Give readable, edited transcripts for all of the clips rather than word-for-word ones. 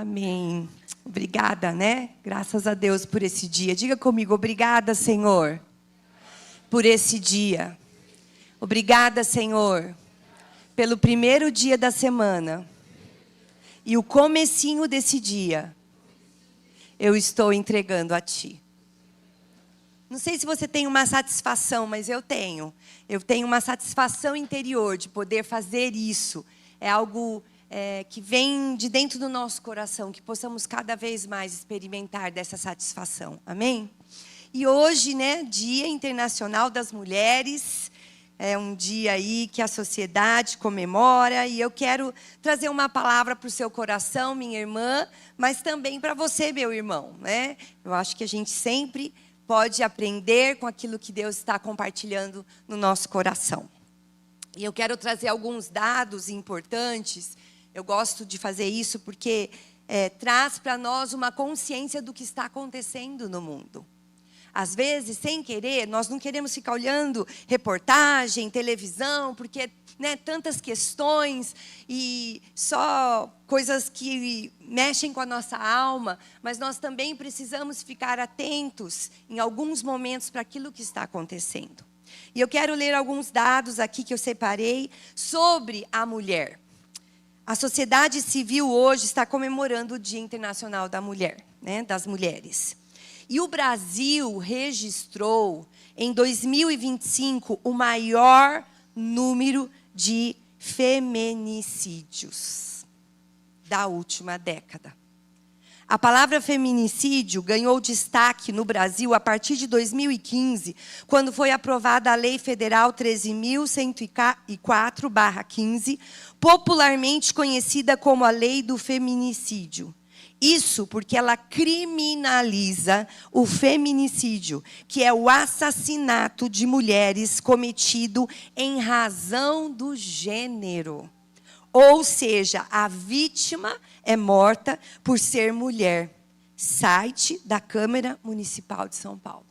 Amém. Obrigada, né? Graças a Deus por esse dia. Diga comigo, obrigada, Senhor, por esse dia. Obrigada, Senhor, pelo primeiro dia da semana. E o comecinho desse dia, eu estou entregando a Ti. Não sei se você tem uma satisfação, mas eu tenho. Eu tenho uma satisfação interior de poder fazer isso. É algo que vem de dentro do nosso coração, que possamos cada vez mais experimentar dessa satisfação. Amém? E hoje, né, Dia Internacional das Mulheres, é um dia aí que a sociedade comemora, e eu quero trazer uma palavra para o seu coração, minha irmã, mas também para você, meu irmão, né? Eu acho que a gente sempre pode aprender com aquilo que Deus está compartilhando no nosso coração. E eu quero trazer alguns dados importantes. Eu gosto de fazer isso porque traz para nós uma consciência do que está acontecendo no mundo. Às vezes, sem querer, nós não queremos ficar olhando reportagem, televisão, porque tantas questões e só coisas que mexem com a nossa alma, mas nós também precisamos ficar atentos em alguns momentos para aquilo que está acontecendo. E eu quero ler alguns dados aqui que eu separei sobre a mulher. A sociedade civil hoje está comemorando o Dia Internacional da Mulher, né, das mulheres. E o Brasil registrou, em 2025, o maior número de feminicídios da última década. A palavra feminicídio ganhou destaque no Brasil a partir de 2015, quando foi aprovada a Lei Federal 13.104/15, popularmente conhecida como a Lei do Feminicídio. Isso porque ela criminaliza o feminicídio, que é o assassinato de mulheres cometido em razão do gênero. Ou seja, a vítima é morta por ser mulher. Site da Câmara Municipal de São Paulo.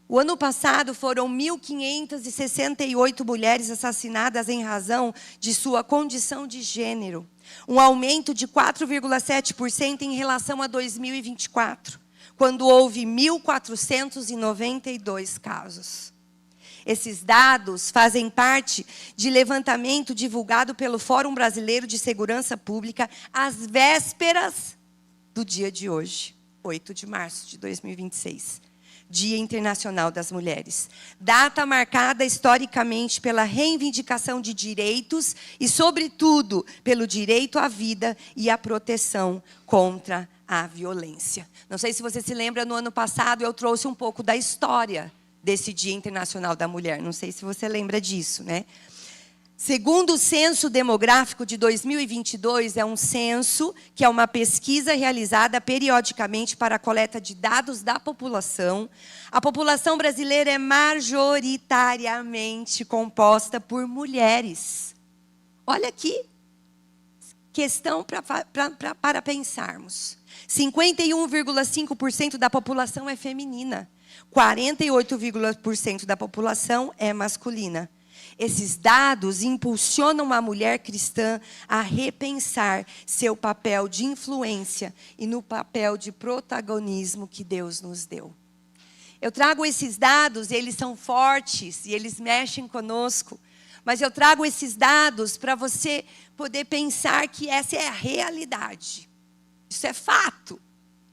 O ano passado foram 1.568 mulheres assassinadas em razão de sua condição de gênero. Um aumento de 4,7% em relação a 2024, quando houve 1.492 casos. Esses dados fazem parte de levantamento divulgado pelo Fórum Brasileiro de Segurança Pública às vésperas do dia de hoje, 8 de março de 2026. Dia Internacional das Mulheres. Data marcada historicamente pela reivindicação de direitos e, sobretudo, pelo direito à vida e à proteção contra a violência. Não sei se você se lembra, no ano passado eu trouxe um pouco da história desse Dia Internacional da Mulher. Não sei se você lembra disso, né? Segundo o Censo Demográfico de 2022, é um censo que é uma pesquisa realizada periodicamente para a coleta de dados da população. A população brasileira é majoritariamente composta por mulheres. Olha aqui, questão para pensarmos. 51,5% da população é feminina. 48,% da população é masculina. Esses dados impulsionam a mulher cristã a repensar seu papel de influência e no papel de protagonismo que Deus nos deu. Eu trago esses dados, e eles são fortes, e eles mexem conosco, mas eu trago esses dados para você poder pensar que essa é a realidade. Isso é fato.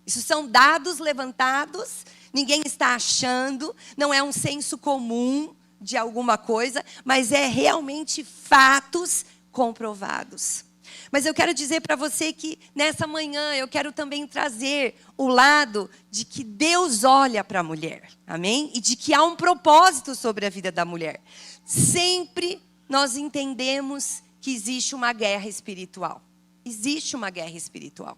Isso são dados levantados, ninguém está achando, não é um senso comum de alguma coisa, mas é realmente fatos comprovados. Mas eu quero dizer para você que nessa manhã eu quero também trazer o lado de que Deus olha para a mulher, amém? E de que há um propósito sobre a vida da mulher. Sempre nós entendemos que existe uma guerra espiritual. Existe uma guerra espiritual.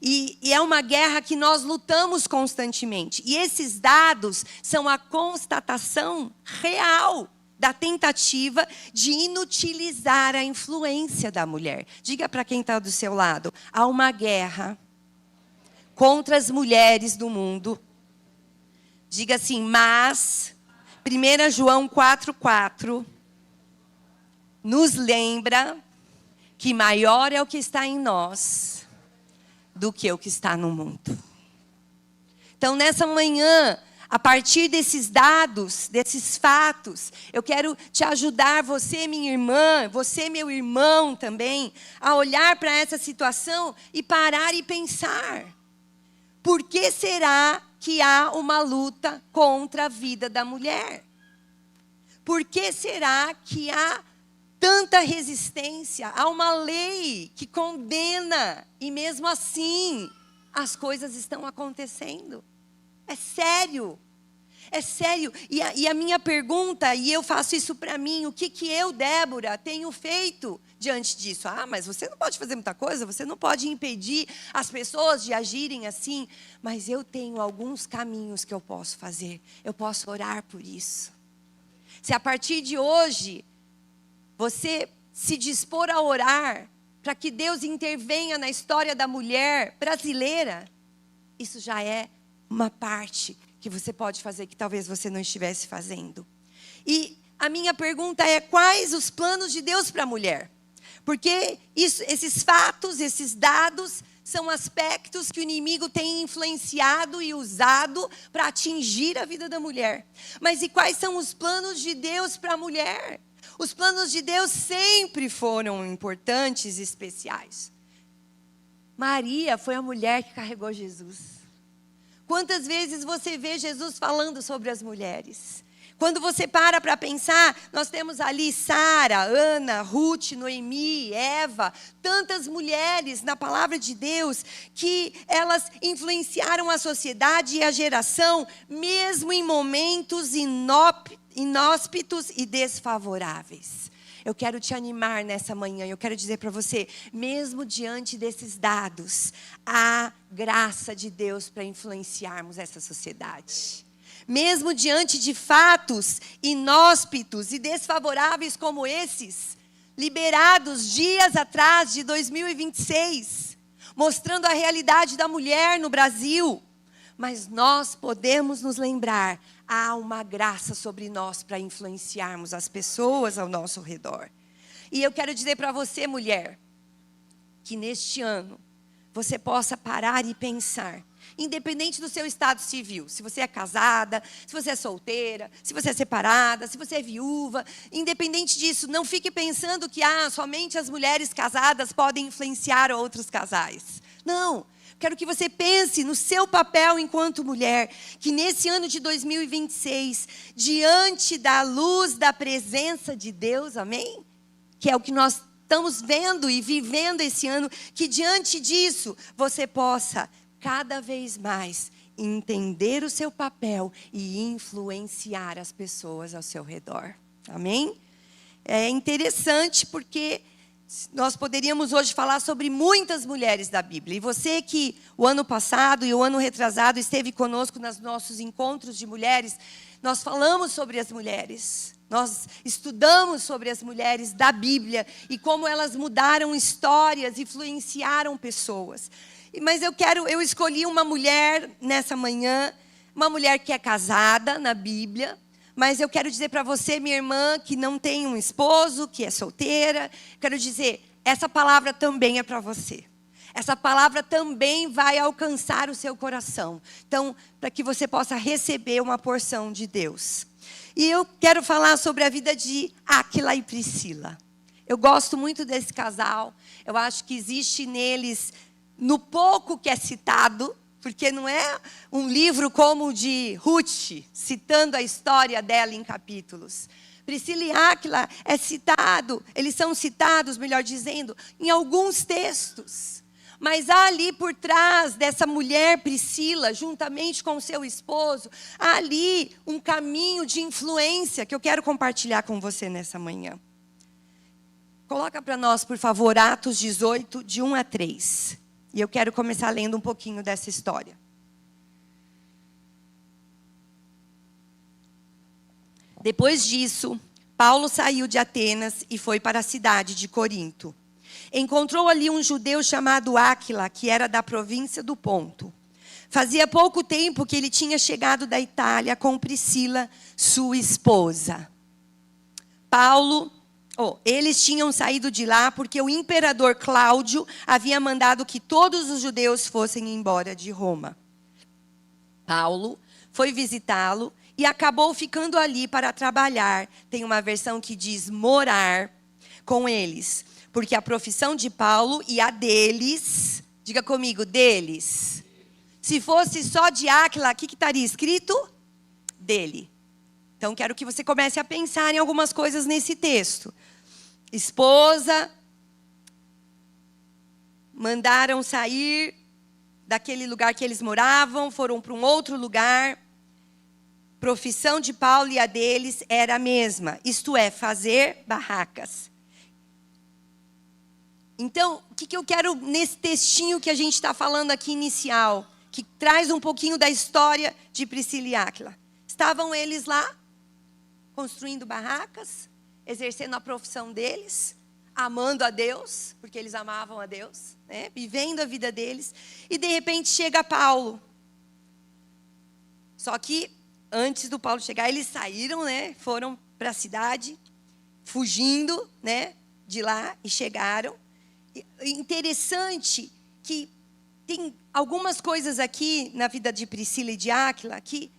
E é uma guerra que nós lutamos constantemente. E esses dados são a constatação real da tentativa de inutilizar a influência da mulher. Diga para quem está do seu lado: há uma guerra contra as mulheres do mundo. Diga assim, mas 1 João 4,4 nos lembra que maior é o que está em nós do que o que está no mundo. Então, nessa manhã, a partir desses dados, desses fatos, eu quero te ajudar, você, minha irmã, você, meu irmão também, a olhar para essa situação e parar e pensar. Por que será que há uma luta contra a vida da mulher? Por que será que há tanta resistência? Há uma lei que condena e mesmo assim as coisas estão acontecendo. É sério. É sério. E a minha pergunta, e eu faço isso para mim, o que eu, Débora, tenho feito diante disso? Ah, mas você não pode fazer muita coisa, você não pode impedir as pessoas de agirem assim. Mas eu tenho alguns caminhos que eu posso fazer. Eu posso orar por isso. Se a partir de hoje, você se dispor a orar para que Deus intervenha na história da mulher brasileira, isso já é uma parte que você pode fazer que talvez você não estivesse fazendo. E a minha pergunta é: quais os planos de Deus para a mulher? Porque esses fatos, esses dados, são aspectos que o inimigo tem influenciado e usado para atingir a vida da mulher. Mas e quais são os planos de Deus para a mulher? Os planos de Deus sempre foram importantes e especiais. Maria foi a mulher que carregou Jesus. Quantas vezes você vê Jesus falando sobre as mulheres? Quando você para pensar, nós temos ali Sara, Ana, Ruth, Noemi, Eva, tantas mulheres na palavra de Deus que elas influenciaram a sociedade e a geração, mesmo em momentos inóspitos e desfavoráveis. Eu quero te animar nessa manhã, eu quero dizer para você, mesmo diante desses dados, há graça de Deus para influenciarmos essa sociedade. Mesmo diante de fatos inóspitos e desfavoráveis como esses, liberados dias atrás de 2026, mostrando a realidade da mulher no Brasil, mas nós podemos nos lembrar, há uma graça sobre nós para influenciarmos as pessoas ao nosso redor. E eu quero dizer para você, mulher, que neste ano você possa parar e pensar, independente do seu estado civil, se você é casada, se você é solteira, se você é separada, se você é viúva, independente disso, não fique pensando que somente as mulheres casadas podem influenciar outros casais. Não. Quero que você pense no seu papel enquanto mulher, que nesse ano de 2026, diante da luz da presença de Deus, amém? Que é o que nós estamos vendo e vivendo esse ano, que diante disso você possa cada vez mais entender o seu papel e influenciar as pessoas ao seu redor, amém? É interessante porque nós poderíamos hoje falar sobre muitas mulheres da Bíblia. E você que o ano passado e o ano retrasado esteve conosco nos nossos encontros de mulheres, nós falamos sobre as mulheres. Nós estudamos sobre as mulheres da Bíblia e como elas mudaram histórias, influenciaram pessoas. Mas eu escolhi uma mulher nessa manhã, uma mulher que é casada na Bíblia. Mas eu quero dizer para você, minha irmã, que não tem um esposo, que é solteira, quero dizer, essa palavra também é para você. Essa palavra também vai alcançar o seu coração. Então, para que você possa receber uma porção de Deus. E eu quero falar sobre a vida de Áquila e Priscila. Eu gosto muito desse casal. Eu acho que existe neles, no pouco que é citado, porque não é um livro como o de Ruth, citando a história dela em capítulos. Priscila e Áquila eles são citados, melhor dizendo, em alguns textos. Mas há ali por trás dessa mulher Priscila, juntamente com o seu esposo, há ali um caminho de influência que eu quero compartilhar com você nessa manhã. Coloca para nós, por favor, Atos 18, de 1 a 3. E eu quero começar lendo um pouquinho dessa história. Depois disso, Paulo saiu de Atenas e foi para a cidade de Corinto. Encontrou ali um judeu chamado Áquila, que era da província do Ponto. Fazia pouco tempo que ele tinha chegado da Itália com Priscila, sua esposa. Paulo Eles tinham saído de lá porque o imperador Cláudio havia mandado que todos os judeus fossem embora de Roma. Paulo foi visitá-lo e acabou ficando ali para trabalhar. Tem uma versão que diz morar com eles. Porque a profissão de Paulo e a deles, diga comigo, deles. Se fosse só de Áquila, o que estaria escrito? Dele. Então, quero que você comece a pensar em algumas coisas nesse texto. Esposa, mandaram sair daquele lugar que eles moravam, foram para um outro lugar. Profissão de Paulo e a deles era a mesma, isto é, fazer barracas. Então, o que eu quero nesse textinho que a gente está falando aqui inicial, que traz um pouquinho da história de Priscila e Áquila. Estavam eles lá, construindo barracas, exercendo a profissão deles, amando a Deus, porque eles amavam a Deus, né? Vivendo a vida deles. E de repente chega Paulo. Só que antes do Paulo chegar, eles saíram, né? Foram para a cidade, fugindo, né? De lá e chegaram. Interessante que tem algumas coisas aqui na vida de Priscila e de Áquila que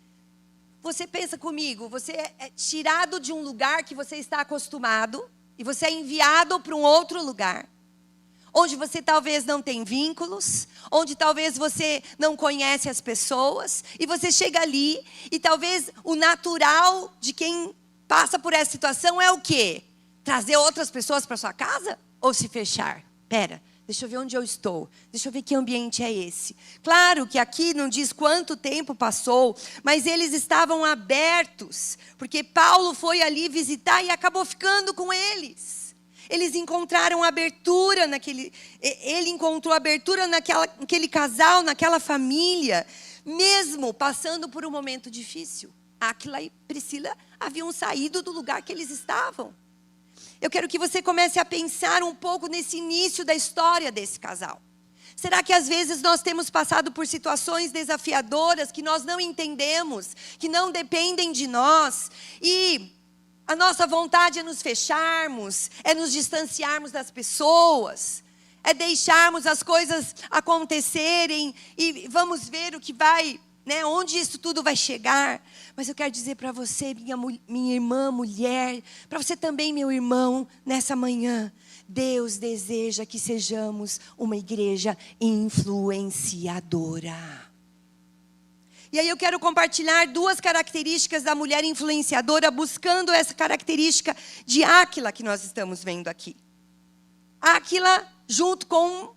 você pensa comigo, você é tirado de um lugar que você está acostumado e você é enviado para um outro lugar, onde você talvez não tem vínculos, onde talvez você não conhece as pessoas, e você chega ali e talvez o natural de quem passa por essa situação é o quê? Trazer outras pessoas para sua casa ou se fechar? Pera, deixa eu ver onde eu estou. Deixa eu ver que ambiente é esse. Claro que aqui não diz quanto tempo passou, mas eles estavam abertos, porque Paulo foi ali visitar e acabou ficando com eles. Eles encontraram abertura ele encontrou abertura naquele casal, naquela família, mesmo passando por um momento difícil. Áquila e Priscila haviam saído do lugar que eles estavam. Eu quero que você comece a pensar um pouco nesse início da história desse casal. Será que às vezes nós temos passado por situações desafiadoras que nós não entendemos, que não dependem de nós, e a nossa vontade é nos fecharmos, é nos distanciarmos das pessoas, é deixarmos as coisas acontecerem e vamos ver o que vai, né, onde isso tudo vai chegar? Mas eu quero dizer para você, minha irmã, mulher, para você também, meu irmão, nessa manhã, Deus deseja que sejamos uma igreja influenciadora. E aí eu quero compartilhar duas características da mulher influenciadora, buscando essa característica de Áquila que nós estamos vendo aqui. Áquila junto com...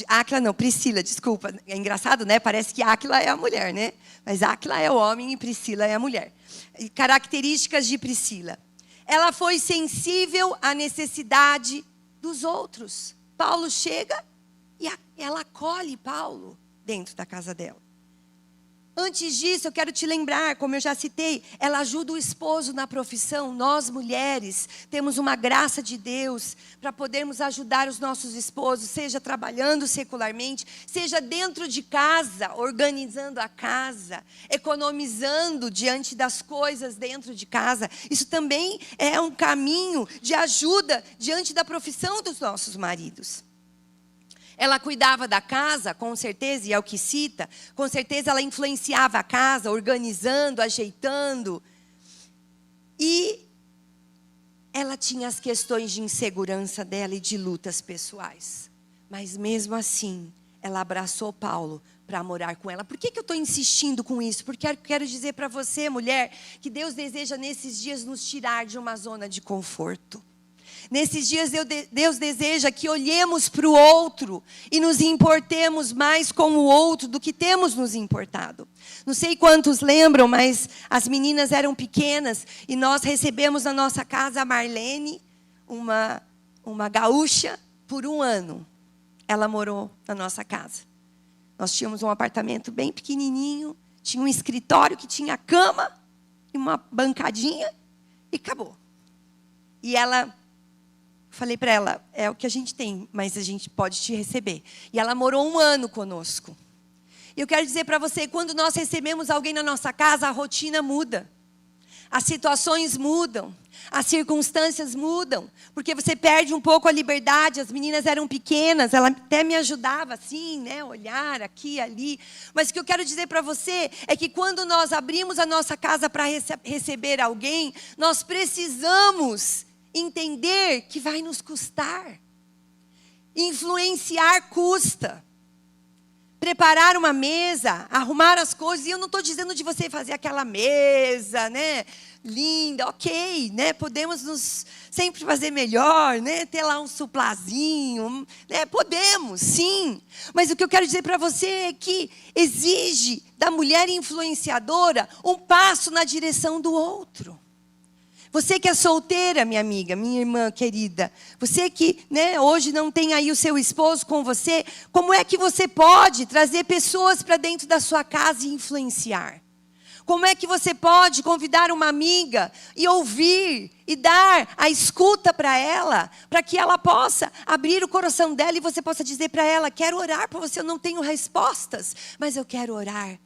Áquila não, Priscila, desculpa. É engraçado, né? Parece que Áquila é a mulher, né? Mas Áquila é o homem e Priscila é a mulher. E características de Priscila. Ela foi sensível à necessidade dos outros. Paulo chega e ela acolhe Paulo dentro da casa dela. Antes disso, eu quero te lembrar, como eu já citei, ela ajuda o esposo na profissão. Nós, mulheres, temos uma graça de Deus para podermos ajudar os nossos esposos, seja trabalhando secularmente, seja dentro de casa, organizando a casa, economizando diante das coisas dentro de casa. Isso também é um caminho de ajuda diante da profissão dos nossos maridos. Ela cuidava da casa, com certeza, e é o que cita, com certeza ela influenciava a casa, organizando, ajeitando. E ela tinha as questões de insegurança dela e de lutas pessoais. Mas mesmo assim, ela abraçou Paulo para morar com ela. Por que eu estou insistindo com isso? Porque eu quero dizer para você, mulher, que Deus deseja nesses dias nos tirar de uma zona de conforto. Nesses dias Deus deseja que olhemos para o outro e nos importemos mais com o outro do que temos nos importado. Não sei quantos lembram, mas as meninas eram pequenas e nós recebemos na nossa casa a Marlene, uma gaúcha, por 1 ano. Ela morou na nossa casa. Nós tínhamos um apartamento bem pequenininho, tinha um escritório que tinha cama e uma bancadinha e acabou. E ela... Falei para ela, é o que a gente tem, mas a gente pode te receber. E ela morou 1 ano conosco. E eu quero dizer para você, quando nós recebemos alguém na nossa casa, a rotina muda. as situações mudam, as circunstâncias mudam, porque você perde um pouco a liberdade. As meninas eram pequenas, ela até me ajudava assim, né, olhar aqui, ali. Mas o que eu quero dizer para você é que quando nós abrimos a nossa casa para receber alguém, nós precisamos entender que vai nos custar. Influenciar custa. Preparar uma mesa, arrumar as coisas. E eu não estou dizendo de você fazer aquela mesa, né, linda, ok, né? Podemos sempre fazer melhor, né? Ter lá um suplazinho, né? Podemos, sim. Mas o que eu quero dizer para você é que exige da mulher influenciadora um passo na direção do outro. Você que é solteira, minha amiga, minha irmã querida, você que, né, hoje não tem aí o seu esposo com você, como é que você pode trazer pessoas para dentro da sua casa e influenciar? Como é que você pode convidar uma amiga e ouvir e dar a escuta para ela, para que ela possa abrir o coração dela e você possa dizer para ela: quero orar por você, eu não tenho respostas, mas eu quero orar.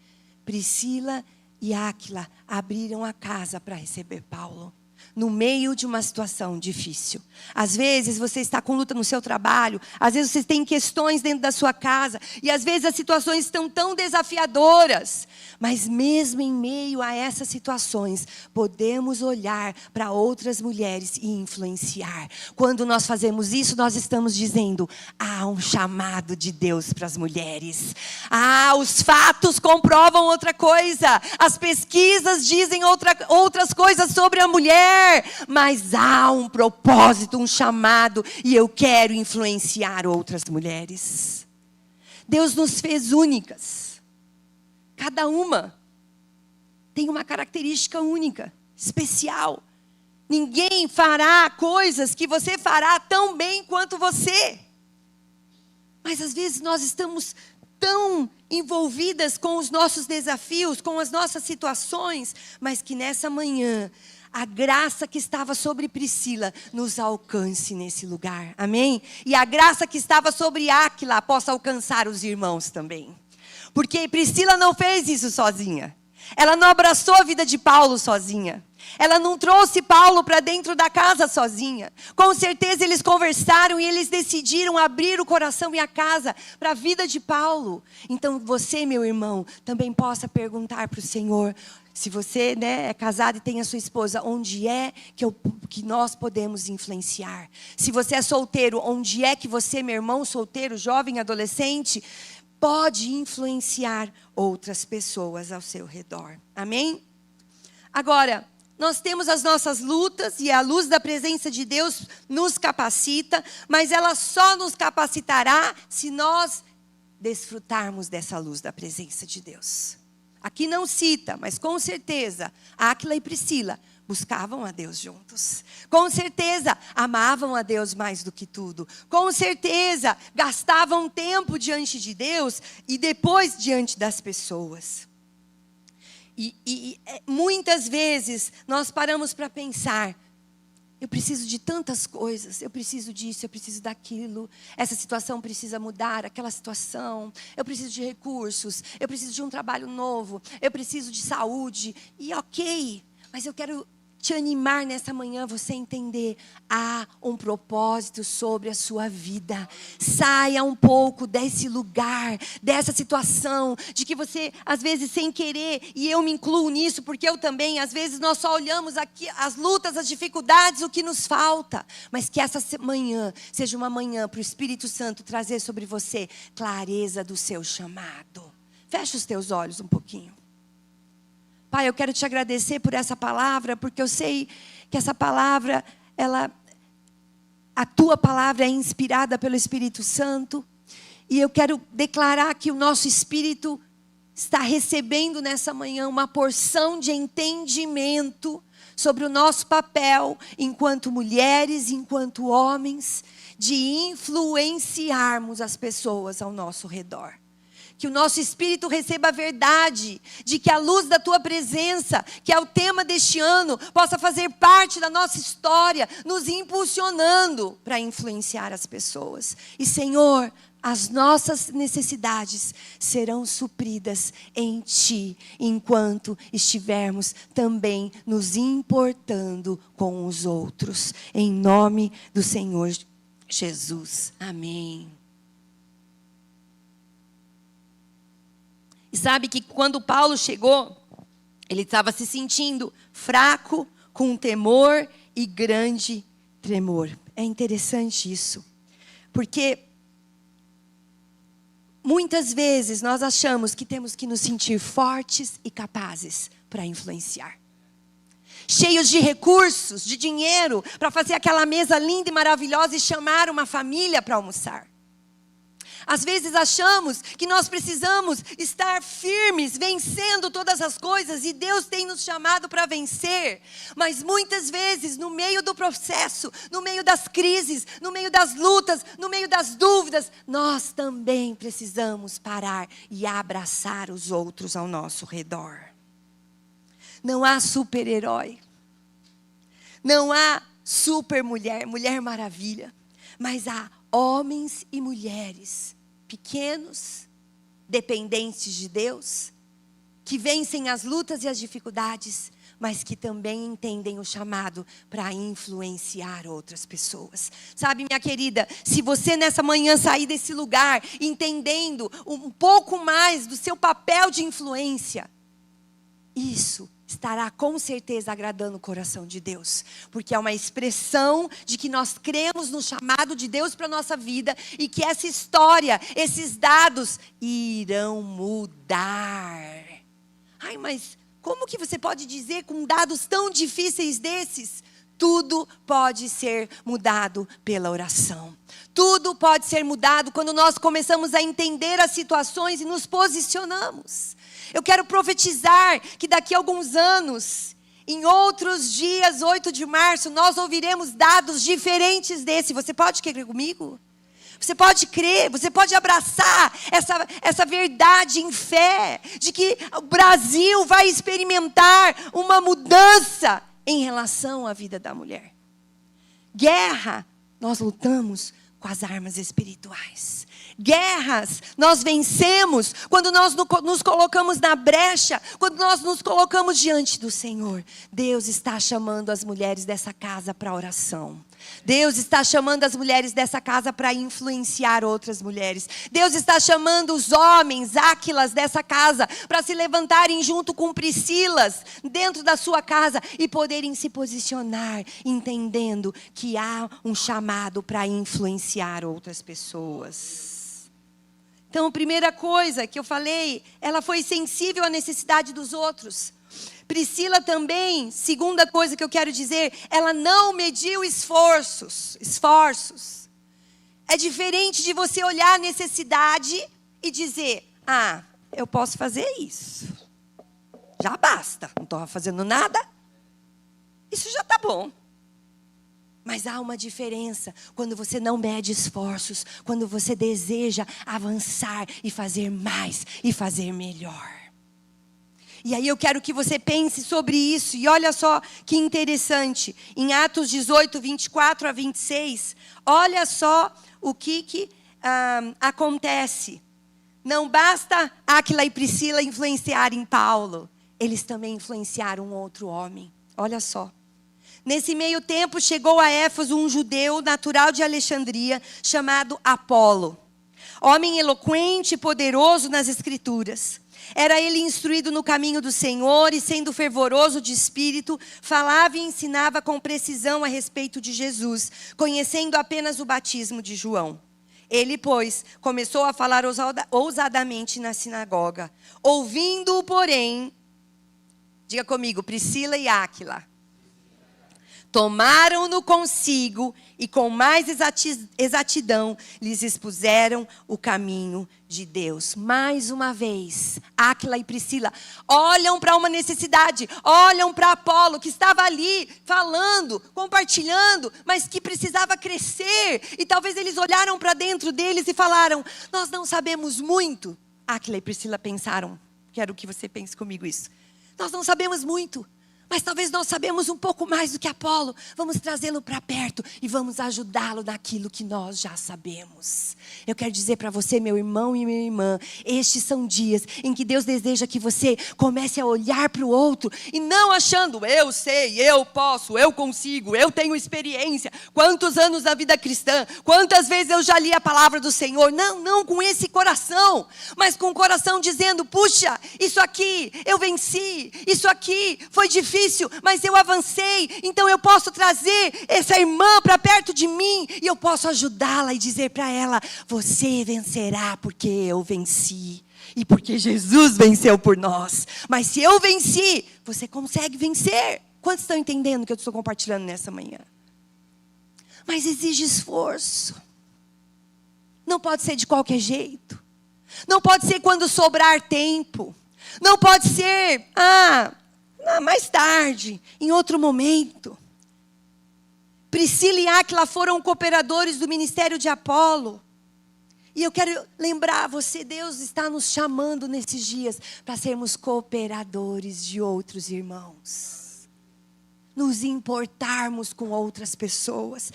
Priscila e Áquila abriram a casa para receber Paulo. No meio de uma situação difícil. Às vezes você está com luta no seu trabalho, às vezes você tem questões dentro da sua casa, e às vezes as situações estão tão desafiadoras. Mas mesmo em meio a essas situações, podemos olhar para outras mulheres e influenciar. Quando nós fazemos isso, nós estamos dizendo: há um chamado de Deus para as mulheres. Os fatos comprovam outra coisa. As pesquisas dizem outras coisas sobre a mulher. Mas há um propósito, um chamado, e eu quero influenciar outras mulheres. Deus nos fez únicas. Cada uma tem uma característica única, especial. Ninguém fará coisas que você fará tão bem quanto você. Mas às vezes nós estamos tão envolvidas com os nossos desafios, com as nossas situações, mas que nessa manhã a graça que estava sobre Priscila nos alcance nesse lugar. Amém? E a graça que estava sobre Áquila possa alcançar os irmãos também. Porque Priscila não fez isso sozinha. Ela não abraçou a vida de Paulo sozinha. Ela não trouxe Paulo para dentro da casa sozinha. Com certeza eles conversaram e eles decidiram abrir o coração e a casa para a vida de Paulo. Então você, meu irmão, também possa perguntar para o Senhor: se você, né, é casado e tem a sua esposa, onde é que nós podemos influenciar? Se você é solteiro, onde é que você, meu irmão solteiro, jovem, adolescente, pode influenciar outras pessoas ao seu redor? Amém? Agora, nós temos as nossas lutas e a luz da presença de Deus nos capacita, mas ela só nos capacitará se nós desfrutarmos dessa luz da presença de Deus. Aqui não cita, mas com certeza, Áquila e Priscila buscavam a Deus juntos. Com certeza, amavam a Deus mais do que tudo. Com certeza, gastavam tempo diante de Deus e depois diante das pessoas. E muitas vezes nós paramos para pensar: eu preciso de tantas coisas, eu preciso disso, eu preciso daquilo, essa situação precisa mudar, aquela situação, eu preciso de recursos, eu preciso de um trabalho novo, eu preciso de saúde, e ok, mas eu quero te animar nessa manhã, você entender: há um propósito sobre a sua vida. Saia um pouco desse lugar, dessa situação, de que você, às vezes, sem querer, e eu me incluo nisso, porque eu também, às vezes, nós só olhamos aqui as lutas, as dificuldades, o que nos falta. Mas que essa manhã seja uma manhã para o Espírito Santo trazer sobre você clareza do seu chamado. Fecha os teus olhos um pouquinho. Pai, eu quero te agradecer por essa palavra, porque eu sei que essa palavra, a tua palavra é inspirada pelo Espírito Santo. E eu quero declarar que o nosso espírito está recebendo nessa manhã uma porção de entendimento sobre o nosso papel enquanto mulheres, enquanto homens, de influenciarmos as pessoas ao nosso redor. Que o nosso espírito receba a verdade de que a luz da tua presença, que é o tema deste ano, possa fazer parte da nossa história, nos impulsionando para influenciar as pessoas. E Senhor, as nossas necessidades serão supridas em Ti, enquanto estivermos também nos importando com os outros. Em nome do Senhor Jesus. Amém. E sabe que quando Paulo chegou, ele estava se sentindo fraco, com temor e grande tremor. É interessante isso, porque muitas vezes nós achamos que temos que nos sentir fortes e capazes para influenciar. Cheios de recursos, de dinheiro, para fazer aquela mesa linda e maravilhosa e chamar uma família para almoçar. Às vezes achamos que nós precisamos estar firmes, vencendo todas as coisas, e Deus tem nos chamado para vencer. Mas muitas vezes, no meio do processo, no meio das crises, no meio das lutas, no meio das dúvidas, nós também precisamos parar e abraçar os outros ao nosso redor. Não há super-herói, não há super-mulher, mulher maravilha, mas há homens e mulheres pequenos, dependentes de Deus, que vencem as lutas e as dificuldades, mas que também entendem o chamado para influenciar outras pessoas. Sabe, minha querida, se você nessa manhã sair desse lugar entendendo um pouco mais do seu papel de influência, isso estará com certeza agradando o coração de Deus, porque é uma expressão de que nós cremos no chamado de Deus para a nossa vida, e que essa história, esses dados irão mudar. Ai, mas como que você pode dizer com dados tão difíceis desses? Tudo pode ser mudado pela oração. Tudo pode ser mudado quando nós começamos a entender as situações e nos posicionamos. Eu quero profetizar que daqui a alguns anos, em outros dias, 8 de março, nós ouviremos dados diferentes desse. Você pode crer comigo? Você pode crer, você pode abraçar essa verdade em fé, de que o Brasil vai experimentar uma mudança em relação à vida da mulher. Guerra, nós lutamos com as armas espirituais. Guerras, nós vencemos quando nós nos colocamos na brecha, quando nós nos colocamos diante do Senhor. Deus está chamando as mulheres dessa casa para oração. Deus está chamando as mulheres dessa casa para influenciar outras mulheres. Deus está chamando os homens, Áquilas dessa casa, para se levantarem junto com Priscilas, dentro da sua casa, e poderem se posicionar, entendendo que há um chamado para influenciar outras pessoas. Então, a primeira coisa que eu falei, ela foi sensível à necessidade dos outros. Priscila também, segunda coisa que eu quero dizer, ela não mediu esforços. É diferente de você olhar a necessidade e dizer, eu posso fazer isso. Já basta, não estou fazendo nada. Isso já está bom. Mas há uma diferença quando você não mede esforços, quando você deseja avançar e fazer mais e fazer melhor. E aí eu quero que você pense sobre isso. E olha só que interessante. Em Atos 18, 24 a 26, olha só o que acontece. Não basta Áquila e Priscila influenciarem Paulo. Eles também influenciaram um outro homem. Olha só. Nesse meio tempo chegou a Éfeso um judeu natural de Alexandria, chamado Apolo. Homem eloquente e poderoso nas escrituras. Era ele instruído no caminho do Senhor e, sendo fervoroso de espírito, falava e ensinava com precisão a respeito de Jesus, conhecendo apenas o batismo de João. Ele, pois, começou a falar ousadamente na sinagoga. Ouvindo-o, porém, diga comigo, Priscila e Áquila, tomaram-no consigo e com mais exatidão lhes expuseram o caminho de Deus. Mais uma vez, Áquila e Priscila olham para uma necessidade, olham para Apolo, que estava ali falando, compartilhando, mas que precisava crescer. E talvez eles olharam para dentro deles e falaram, nós não sabemos muito. Áquila e Priscila pensaram, quero que você pense comigo isso. Nós não sabemos muito. Mas talvez nós sabemos um pouco mais do que Apolo. Vamos trazê-lo para perto e vamos ajudá-lo naquilo que nós já sabemos. Eu quero dizer para você, meu irmão e minha irmã, estes são dias em que Deus deseja que você comece a olhar para o outro e não achando, eu sei, eu posso, eu consigo, eu tenho experiência. Quantos anos da vida cristã, quantas vezes eu já li a palavra do Senhor. Não com esse coração, mas com o coração dizendo, puxa, isso aqui eu venci, isso aqui foi difícil, mas eu avancei, então eu posso trazer essa irmã para perto de mim e eu posso ajudá-la e dizer para ela, você vencerá porque eu venci e porque Jesus venceu por nós. Mas se eu venci, você consegue vencer. Quantos estão entendendo o que eu estou compartilhando nessa manhã? Mas exige esforço. Não pode ser de qualquer jeito. Não pode ser quando sobrar tempo. Não pode ser, mais tarde, em outro momento. Priscila e Áquila foram cooperadores do ministério de Apolo. E eu quero lembrar você, Deus está nos chamando nesses dias para sermos cooperadores de outros irmãos. Nos importarmos com outras pessoas.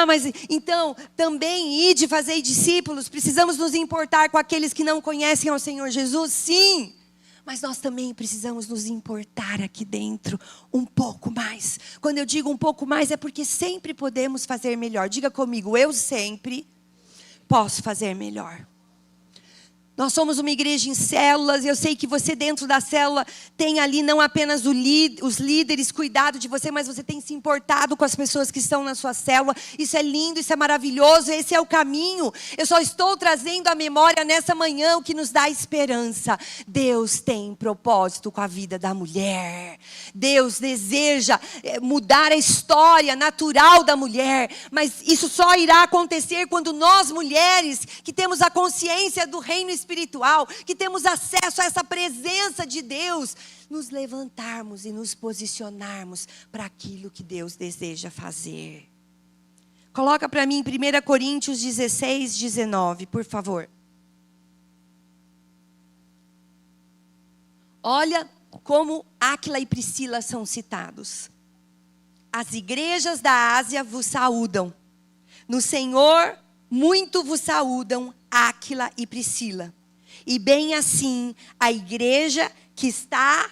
Mas então, também ide fazer discípulos, precisamos nos importar com aqueles que não conhecem ao Senhor Jesus? Sim. Mas nós também precisamos nos importar aqui dentro um pouco mais. Quando eu digo um pouco mais, é porque sempre podemos fazer melhor. Diga comigo, eu sempre posso fazer melhor. Nós somos uma igreja em células, e eu sei que você dentro da célula tem ali não apenas os líderes cuidado de você, mas você tem se importado com as pessoas que estão na sua célula. Isso é lindo, isso é maravilhoso, esse é o caminho. Eu só estou trazendo à memória nessa manhã o que nos dá esperança. Deus tem propósito com a vida da mulher. Deus deseja mudar a história natural da mulher, mas isso só irá acontecer quando nós mulheres, que temos a consciência do reino espiritual, que temos acesso a essa presença de Deus, nos levantarmos e nos posicionarmos para aquilo que Deus deseja fazer. Coloca para mim 1 Coríntios 16, 19, por favor. Olha como Áquila e Priscila são citados. As igrejas da Ásia vos saúdam. No Senhor muito vos saúdam Áquila e Priscila. E bem assim, a igreja que está,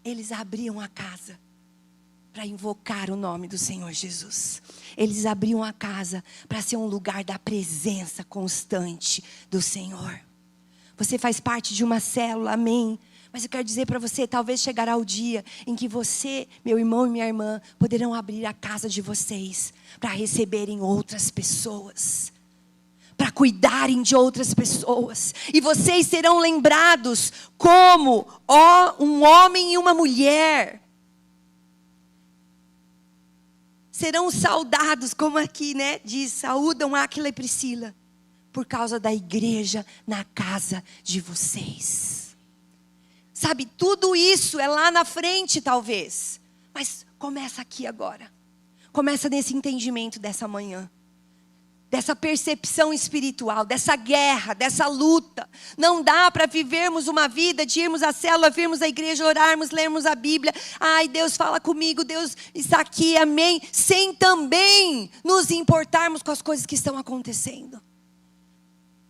eles abriam a casa para invocar o nome do Senhor Jesus. Eles abriam a casa para ser um lugar da presença constante do Senhor. Você faz parte de uma célula, amém? Mas eu quero dizer para você, talvez chegará o dia em que você, meu irmão e minha irmã, poderão abrir a casa de vocês para receberem outras pessoas, para cuidarem de outras pessoas. E vocês serão lembrados como um homem e uma mulher. Serão saudados, como aqui, diz, saúdam Áquila e Priscila, por causa da igreja na casa de vocês. Sabe, tudo isso é lá na frente talvez, mas começa aqui agora. Começa nesse entendimento dessa manhã, dessa percepção espiritual, dessa guerra, dessa luta. Não dá para vivermos uma vida de irmos à célula, virmos à igreja, orarmos, lermos a Bíblia. Ai, Deus fala comigo, Deus está aqui, amém. Sem também nos importarmos com as coisas que estão acontecendo.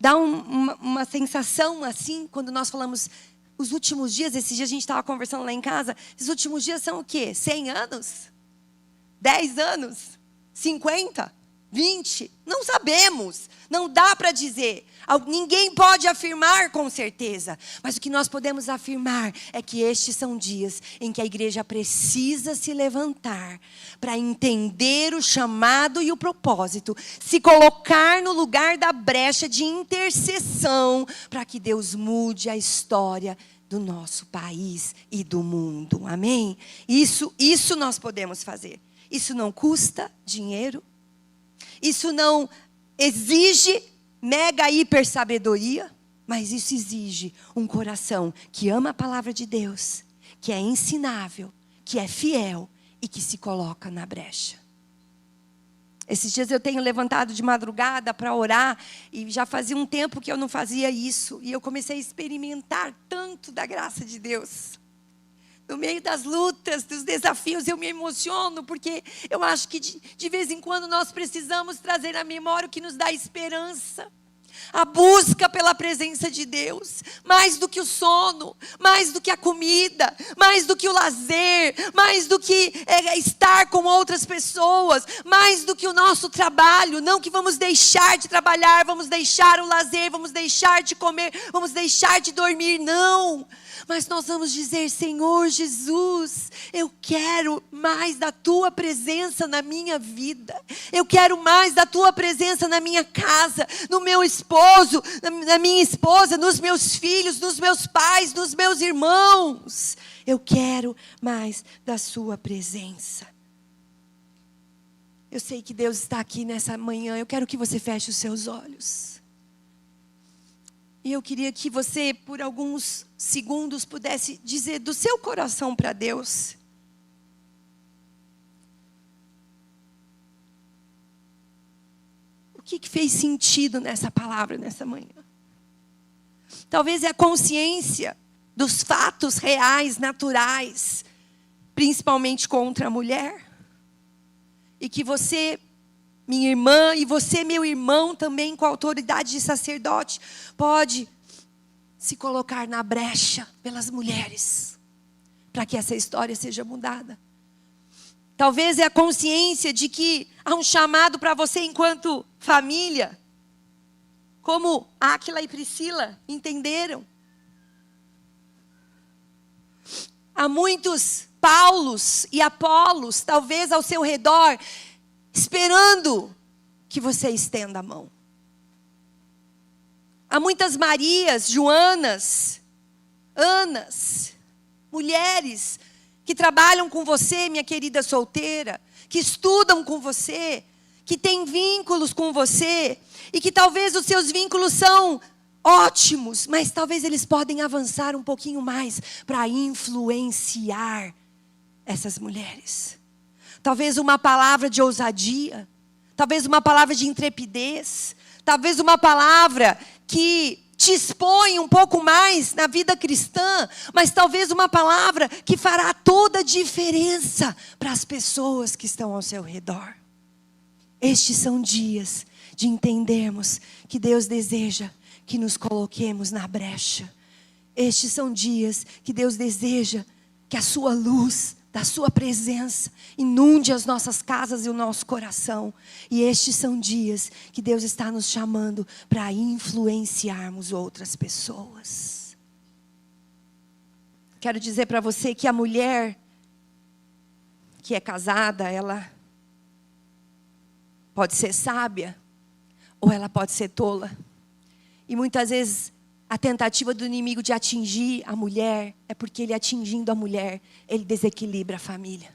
Dá uma sensação assim, quando nós falamos... Os últimos dias, esses dias a gente estava conversando lá em casa, esses últimos dias são o quê? 100 anos? 10 anos? 50? 20? Não sabemos, não dá para dizer. Ninguém pode afirmar com certeza. Mas o que nós podemos afirmar é que estes são dias em que a igreja precisa se levantar para entender o chamado e o propósito, se colocar no lugar da brecha de intercessão para que Deus mude a história do nosso país e do mundo. Amém? Isso nós podemos fazer. Isso não custa dinheiro. Isso não exige mega hiper sabedoria, mas isso exige um coração que ama a palavra de Deus, que é ensinável, que é fiel e que se coloca na brecha. Esses dias eu tenho levantado de madrugada para orar, e já fazia um tempo que eu não fazia isso. E eu comecei a experimentar tanto da graça de Deus. No meio das lutas, dos desafios, eu me emociono, porque eu acho que de vez em quando nós precisamos trazer à memória o que nos dá esperança. A busca pela presença de Deus, mais do que o sono, mais do que a comida, mais do que o lazer, mais do que estar com outras pessoas, mais do que o nosso trabalho. Não que vamos deixar de trabalhar, vamos deixar o lazer, vamos deixar de comer, vamos deixar de dormir, não. Mas nós vamos dizer: Senhor Jesus, eu quero mais da Tua presença na minha vida. Eu quero mais da Tua presença na minha casa, no meu esposo, na minha esposa, nos meus filhos, nos meus pais, nos meus irmãos. Eu quero mais da Sua presença. Eu sei que Deus está aqui nessa manhã. Eu quero que você feche os seus olhos. E eu queria que você, por alguns segundos, pudesse dizer do seu coração para Deus: o que fez sentido nessa palavra, nessa manhã? Talvez é a consciência dos fatos reais, naturais, principalmente contra a mulher. E que você, minha irmã, e você, meu irmão, também com a autoridade de sacerdote, pode se colocar na brecha pelas mulheres, para que essa história seja mudada. Talvez é a consciência de que há um chamado para você enquanto família, como Áquila e Priscila entenderam. Há muitos Paulos e Apolos, talvez ao seu redor, esperando que você estenda a mão. Há muitas Marias, Joanas, Anas, mulheres que trabalham com você, minha querida solteira, que estudam com você, que têm vínculos com você, e que talvez os seus vínculos são ótimos, mas talvez eles podem avançar um pouquinho mais para influenciar essas mulheres. Talvez uma palavra de ousadia, talvez uma palavra de intrepidez, talvez uma palavra que te expõe um pouco mais na vida cristã, mas talvez uma palavra que fará toda a diferença para as pessoas que estão ao seu redor. Estes são dias de entendermos que Deus deseja que nos coloquemos na brecha. Estes são dias que Deus deseja que a sua luz, da sua presença, inunde as nossas casas e o nosso coração. E estes são dias que Deus está nos chamando para influenciarmos outras pessoas. Quero dizer para você que a mulher que é casada, ela pode ser sábia ou ela pode ser tola. E muitas vezes a tentativa do inimigo de atingir a mulher é porque ele, atingindo a mulher, ele desequilibra a família.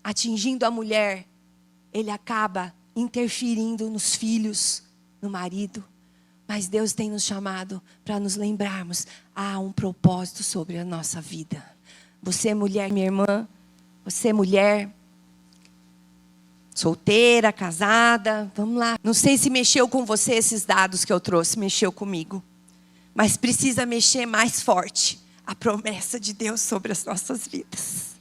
Atingindo a mulher, ele acaba interferindo nos filhos, no marido. Mas Deus tem nos chamado para nos lembrarmos: há um propósito sobre a nossa vida. Você, mulher, minha irmã, você, mulher, solteira, casada, vamos lá. Não sei se mexeu com você esses dados que eu trouxe, mexeu comigo. Mas precisa mexer mais forte a promessa de Deus sobre as nossas vidas.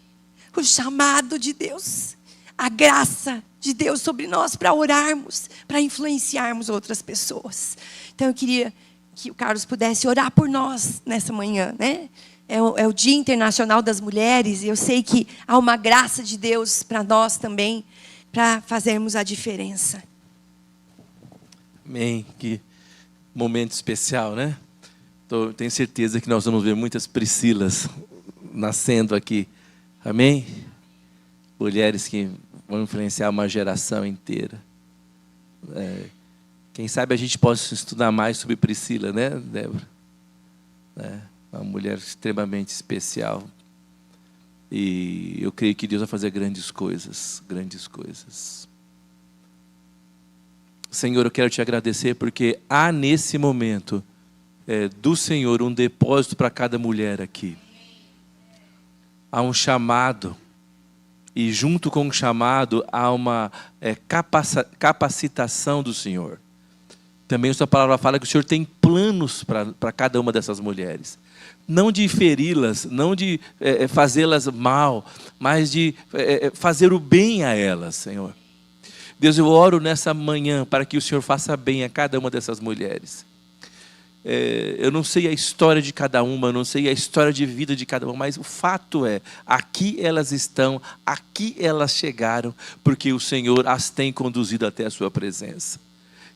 O chamado de Deus, a graça de Deus sobre nós para orarmos, para influenciarmos outras pessoas. Então eu queria que o Carlos pudesse orar por nós nessa manhã, né? É o Dia Internacional das Mulheres, e eu sei que há uma graça de Deus para nós também, para fazermos a diferença. Amém. Que momento especial, né? Tenho certeza que nós vamos ver muitas Priscilas nascendo aqui. Amém? Mulheres que vão influenciar uma geração inteira. Quem sabe a gente possa estudar mais sobre Priscila, né, Débora? Uma mulher extremamente especial. E eu creio que Deus vai fazer grandes coisas, grandes coisas. Senhor, eu quero te agradecer porque há nesse momento do Senhor um depósito para cada mulher aqui. Há um chamado E junto com o chamado há uma capacitação do Senhor. Também a sua palavra fala que o Senhor tem planos para cada uma dessas mulheres. Não de feri-las, não de fazê-las mal, mas de fazer o bem a elas, Senhor. Deus, eu oro nessa manhã para que o Senhor faça bem a cada uma dessas mulheres. Eu não sei a história de cada uma, eu não sei a história de vida de cada uma, mas o fato é, aqui elas estão, aqui elas chegaram, porque o Senhor as tem conduzido até a sua presença.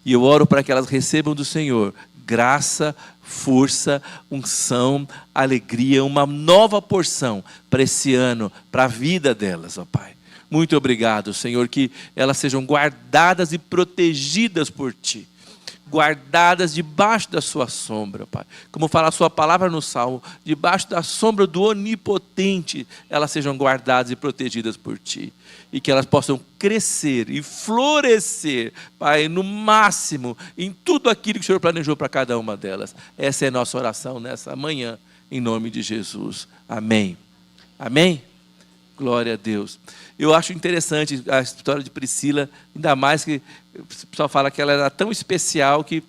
E eu oro para que elas recebam do Senhor graça, força, unção, alegria, uma nova porção para esse ano, para a vida delas, ó Pai. Muito obrigado, Senhor, que elas sejam guardadas e protegidas por Ti. Guardadas debaixo da sua sombra, Pai. Como fala a sua palavra no Salmo, debaixo da sombra do Onipotente, elas sejam guardadas e protegidas por Ti. E que elas possam crescer e florescer, Pai, no máximo, em tudo aquilo que o Senhor planejou para cada uma delas. Essa é a nossa oração nessa manhã, em nome de Jesus. Amém. Amém? Glória a Deus. Eu acho interessante a história de Priscila, ainda mais que o pessoal fala que ela era tão especial que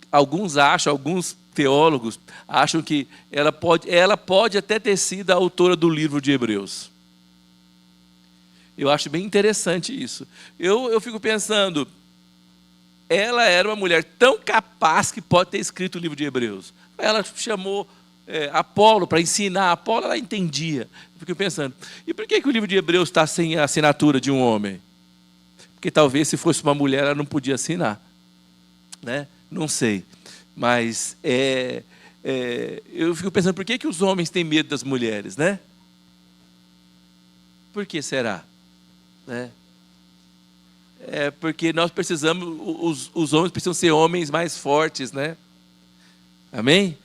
alguns teólogos acham que ela pode até ter sido a autora do livro de Hebreus. Eu acho bem interessante isso. Eu fico pensando, ela era uma mulher tão capaz que pode ter escrito o livro de Hebreus. Ela chamou Apolo para ensinar. Apolo ela entendia. Eu fico pensando, e por que o livro de Hebreus está sem a assinatura de um homem? Porque talvez se fosse uma mulher ela não podia assinar, né? Não sei, mas eu fico pensando, por que os homens têm medo das mulheres, né? Por que será? Né? Porque nós precisamos, os homens precisam ser homens mais fortes, né? Amém?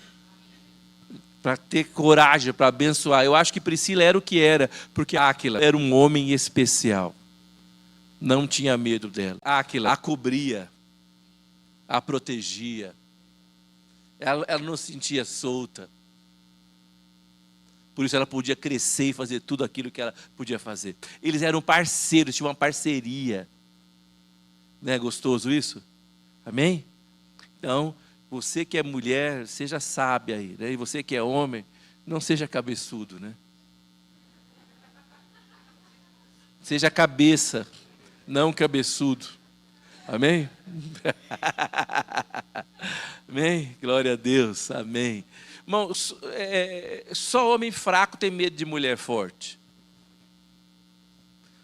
Para ter coragem, para abençoar. Eu acho que Priscila era o que era, porque Áquila era um homem especial. Não tinha medo dela. Áquila a cobria, a protegia. Ela não se sentia solta. Por isso ela podia crescer e fazer tudo aquilo que ela podia fazer. Eles eram parceiros, tinham uma parceria. Não é gostoso isso? Amém? Então, você que é mulher, seja sábia aí, né? E você que é homem, não seja cabeçudo, né? Seja cabeça, não cabeçudo. Amém? Amém? Glória a Deus, amém. Irmão, só homem fraco tem medo de mulher forte.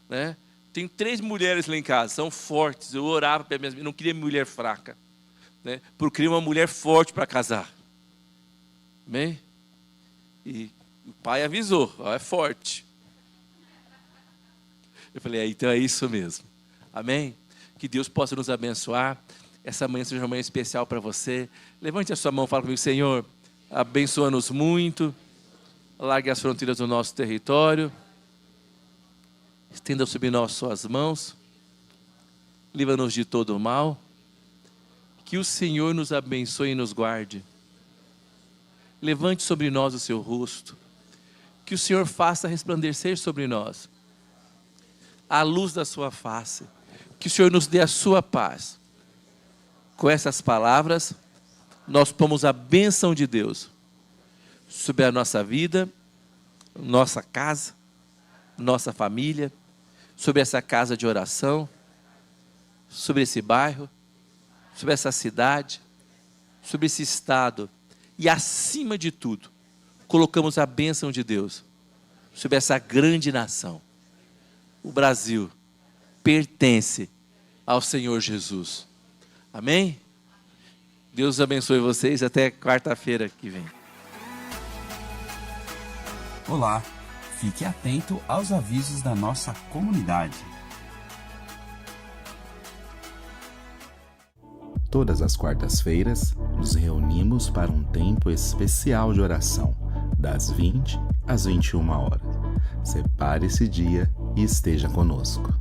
Né? Tem 3 mulheres lá em casa, são fortes. Eu orava para minhas, não queria mulher fraca. Né? Porque queria uma mulher forte para casar. Amém? E o pai avisou, ó, é forte. Eu falei, então é isso mesmo. Amém? Que Deus possa nos abençoar. Essa manhã seja uma manhã especial para você. Levante a sua mão e fala comigo, Senhor, abençoa-nos muito. Largue as fronteiras do nosso território. Estenda sobre nós suas mãos. Livra-nos de todo o mal. Que o Senhor nos abençoe e nos guarde. Levante sobre nós o seu rosto. Que o Senhor faça resplandecer sobre nós a luz da sua face. Que o Senhor nos dê a sua paz. Com essas palavras, nós tomamos a bênção de Deus sobre a nossa vida, nossa casa, nossa família, sobre essa casa de oração, sobre esse bairro, sobre essa cidade, sobre esse estado. E acima de tudo, colocamos a bênção de Deus sobre essa grande nação. O Brasil pertence ao Senhor Jesus. Amém? Deus abençoe vocês. Até quarta-feira que vem. Olá, fique atento aos avisos da nossa comunidade. Todas as quartas-feiras, nos reunimos para um tempo especial de oração, das 20 às 21 horas. Separe esse dia e esteja conosco.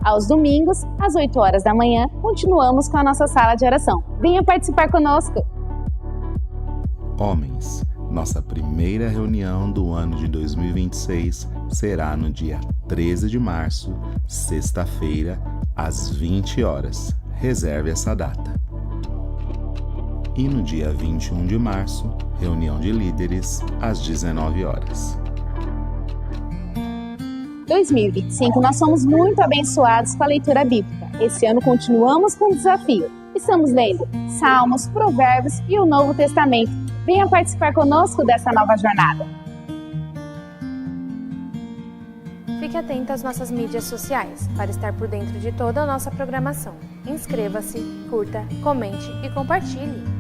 Aos domingos, às 8 horas da manhã, continuamos com a nossa sala de oração. Venha participar conosco! Homens, Nossa primeira reunião do ano de 2026 será no dia 13 de março, sexta-feira, às 20 horas. Reserve essa data. E no dia 21 de março, reunião de líderes, às 19 horas. 2025, nós somos muito abençoados com a leitura bíblica. Esse ano continuamos com o desafio. Estamos lendo Salmos, Provérbios e o Novo Testamento. Venha participar conosco dessa nova jornada. Fique atento às nossas mídias sociais para estar por dentro de toda a nossa programação. Inscreva-se, curta, comente e compartilhe.